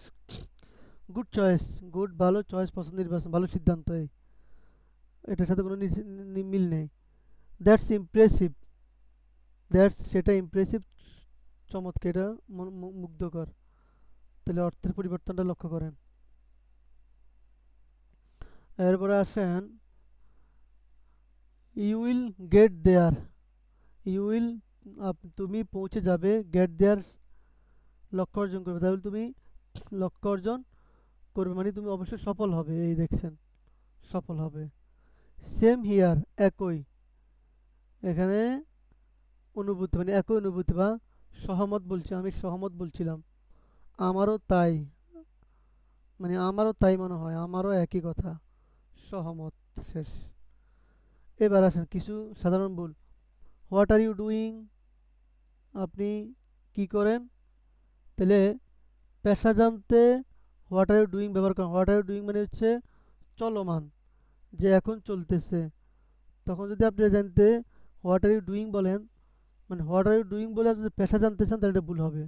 গুড চয়েস, গুড ভালো, চয়েস পছন্দ, নির্বাচন ভালো সিদ্ধান্ত, এটার সাথে কোনো মিল নেই। দ্যাটস ইমপ্রেসিভ, দ্যাটস সেটা, ইমপ্রেসিভ চমৎকার, এটা মুগ্ধকর। তাহলে অর্থের পরিবর্তনটা লক্ষ্য করেন। এরপরে আসেন you will get there. You will তুমি পৌঁছে যাবে, গেট দেয়ার লক্ষ্য অর্জন করবে, তাহলে তুমি লক্ষ্য অর্জন করবে মানে তুমি অবশ্যই সফল হবে, এই দেখছেন, সফল হবে। সেম হিয়ার, একই, এখানে অনুভূতি মানে একই অনুভূতি বা সহমত বলছি, আমি সহমত বলছিলাম। আমারও তাই, মানে আমারও তাই মনে হয়, আমারও একই কথা, সহমত, শেষ। এবার আসেন কিছু সাধারণ ভুল। হোয়াট আর ইউ ডুইং, আপনি কি করেন। তাহলে পেশা জানতে হোয়াট আর ইউ ডুইং ব্যবহার করেন। হোয়াট আর ইউ ডুইং মানে হচ্ছে চলমান, যে এখন চলতেছে। তখন যদি আপনি জানতে হোয়াট আর ইউ ডুইং বলেন, মানে হোয়াট আর ইউ ডুইং বলে যদি পেশা জানতে চান তাহলে এটা ভুল হবে।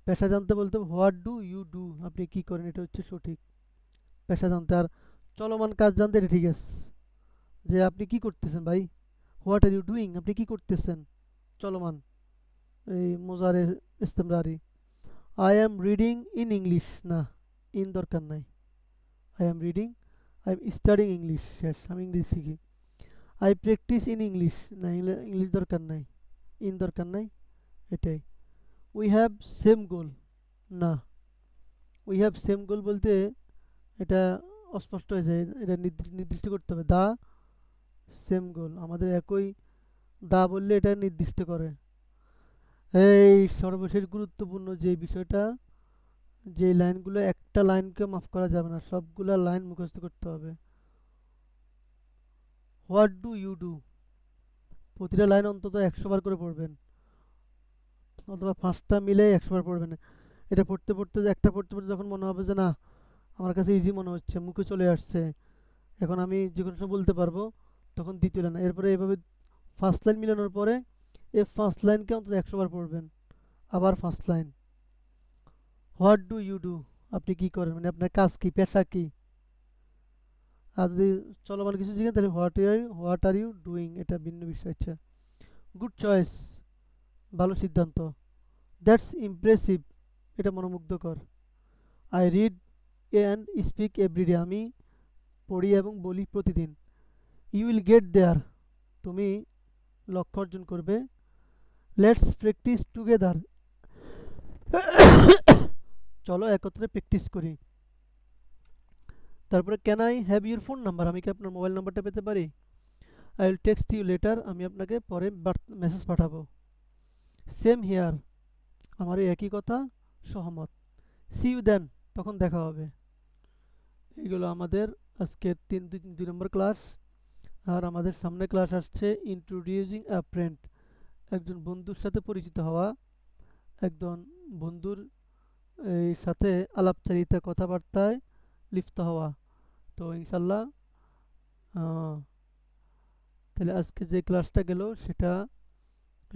পেশা জানতে বলতে হোয়াট ডু ইউ ডু, আপনি কি করেন, এটা হচ্ছে সঠিক পেশা জানতে। আর চলমান কাজ জানতে এটা ঠিক আছে, যে আপনি কি করতেছেন ভাই, হোয়াট আর ইউ ডুইং, আপনি কি করতেছেন, চলমান, এই মোজারে ইস্তেমরারি। I am reading in English, না, ইন দরকার নাই। I am reading, I am studying English, শেষ, আমি ইংলিশ শিখি। আই প্র্যাকটিস ইন ইংলিশ, না, ইংলিশ দরকার নাই, ইন দরকার নাই, এটাই। উই হ্যাভ সেম গোল, না, উই হ্যাভ সেম গোল বলতে এটা অস্পষ্ট হয়ে যায়, এটা নির্দিষ্ট করতে হবে। দা সেম গোল, আমাদের একই, দা বললে এটা নির্দিষ্ট করে। এই সর্বশেষ গুরুত্বপূর্ণ যে বিষয়টা, যে লাইনগুলো, একটা লাইনকে মাফ করা যাবে না, সবগুলা লাইন মুখস্থ করতে হবে। হোয়াট ডু ইউ ডু, প্রতিটা লাইন অন্তত 100 বার করে পড়বেন, অথবা 5টা মিলে 100 বার পড়বেন। এটা পড়তে পড়তে, একটা পড়তে পড়তে যখন মনে হবে যে না আমার কাছে ইজি মনে হচ্ছে, মুখে চলে আসছে, এখন আমি যে কোনো সময় বলতে পারবো, তখন দ্বিতীয় লাইন। এরপরে এভাবে ফার্স্ট লাইন মিলানোর পরে এই ফার্স্ট লাইনকে অন্তত 100 বার পড়বেন। আবার first line, what do you do, আপনি কি করেন, মানে আপনার কাজ কি, পেশা কি। আর যদি চলমান কিছু শিখেন তাহলে হোয়াট আর ইউ ডুইং, এটা ভিন্ন বিষয়। আচ্ছা, গুড চয়েস, ভালো সিদ্ধান্ত। দ্যাটস ইমপ্রেসিভ, এটা মনোমুগ্ধকর। I read and speak every day, আমি পড়ি এবং বলি প্রতিদিন। ইউ উইল গেট দেয়ার, তুমি লক্ষ্য অর্জন করবে। লেটস প্র্যাকটিস টুগেদার, চলো একত্রে প্র্যাকটিস করি। তারপরে can I have your phone number, আমি কি আপনার মোবাইল নাম্বারটা পেতে পারি। I will text you later, আমি আপনাকে পরে মেসেজ পাঠাবো। সেম হিয়ার, আমার একই কথা, সহমত। সি ইউ দেন, তখন দেখা হবে। এগুলো আমাদের আজকের 2 নম্বর ক্লাস। আর আমাদের সামনে ক্লাস আসছে ইন্ট্রোডিউসিং আ ফ্রেন্ড, একজন বন্ধুর সাথে পরিচিত হওয়া। একজন বন্ধুর এই সাথে আলাপচারিতা কথাবার্তায় লিপ্ত হওয়া। তো ইনশাল্লাহ আহ, তাহলে আজকে যে ক্লাসটা গেল সেটা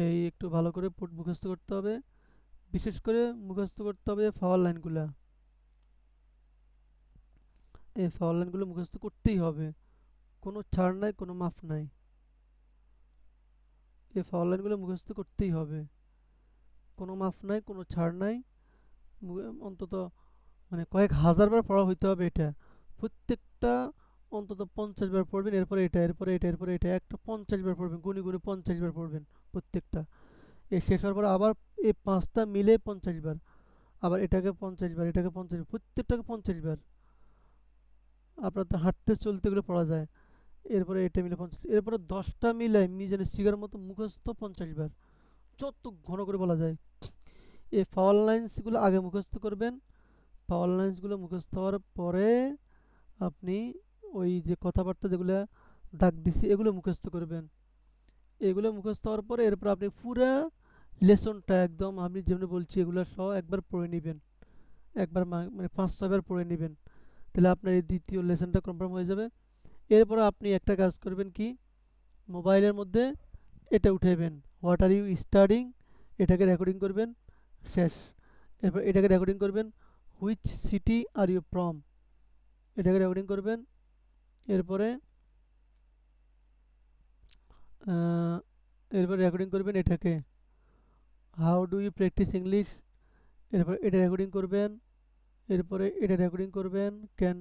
এই একটু ভালো করে মুখস্থ করতে হবে, বিশেষ করে মুখস্থ করতে হবে ফাওয়ার লাইনগুলা। এই ফাওয়ার লাইনগুলো মুখস্থ করতেই হবে, কোনো ছাড় নাই, কোনো মাফ নাই। এই ফাওয়ার লাইনগুলো মুখস্থ করতেই হবে, কোনো মাফ নাই, কোনো ছাড় নাই। অন্তত মানে কয়েক হাজার বার পড়া হইতে হবে এটা। প্রত্যেকটা অন্তত 50 বার পড়বেন, এরপরে এটা, এরপরে এটা, এরপরে এটা, একটা 50 বার পড়বেন, গুনি গুনি 50 বার পড়বেন প্রত্যেকটা। এ শেষ হওয়ার পর আবার এই পাঁচটা মিলে 50 বার, আবার এটাকে 50 বার, এটাকে 50 বার, প্রত্যেকটাকে 50 বার। আপনার তো হাঁটতে চলতে এগুলো পড়া যায়। এরপরে এটা মিলে 50, এরপরে 10টা মিলে মিজানের সিগার মতো মুখস্থ 50 বার, যত ঘন করে বলা যায়। এই ফাওয়ার লাইন্সগুলো আগে মুখস্থ করবেন। পাওয়ার লাইন্সগুলো মুখস্থ হওয়ার পরে আপনি ওই যে কথাবার্তা যেগুলো দাগ দিছি এগুলো মুখস্থ করবেন। এগুলো মুখস্থ হওয়ার পরে এরপর আপনি পুরা লেসনটা একদম আমি যেমনি বলছি এগুলো সহ একবার পড়ে নেবেন, একবার মানে 5-6 বার পড়ে নেবেন। তাহলে আপনার এই দ্বিতীয় লেসনটা কনফার্ম হয়ে যাবে। এরপর আপনি একটা কাজ করবেন কি, মোবাইলের মধ্যে এটা উঠাইবেন, হোয়াট আর ইউ স্টাডিং, এটাকে রেকর্ডিং করবেন, শেষ। এরপর এটাকে রেকর্ডিং করবেন, which city are you from, এটাকে রেকর্ডিং করবেন। এরপরে আহ, এরপর রেকর্ডিং করবেন এটাকে, how do you practice English, এরপর এটা রেকর্ডিং করবেন। এরপরে এটা রেকর্ডিং করবেন ক্যান,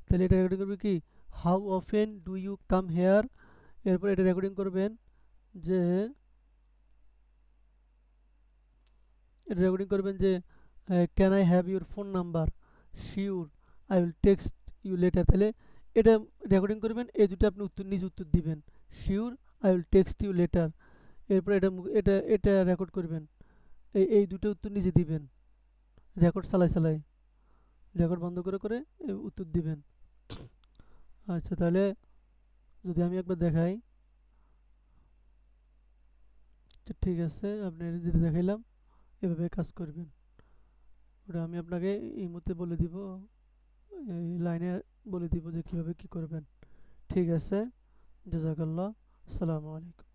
তাহলে এটা রেকর্ডিং করবে কি, how often do you come here. এরপর এটা রেকর্ডিং করবেন যে, এটা রেকর্ডিং করবেন যে can I have your phone number, sure, I will text you later. তাহলে এটা রেকর্ডিং করবেন, এই দুটো আপনি নিজে উত্তর দিবেন, sure, I will text you later. এরপর এটা এটা এটা রেকর্ড করবেন, এই দুটো উত্তর নিজে দিবেন, রেকর্ড চালাই চালাই, রেকর্ড বন্ধ করে করে উত্তর দিবেন। আচ্ছা তাহলে যদি আমি একবার দেখাই, তো ঠিক আছে, আপনি যেটা দেখাইলাম এভাবে কাজ করবেন। ওটা আমি আপনাকে এই মুহূর্তে বলে দিব, এই লাইনে বলে দিব যে কীভাবে কী করবেন। ঠিক আছে, জাজাকাল্লাহ, আসসালামু আলাইকুম।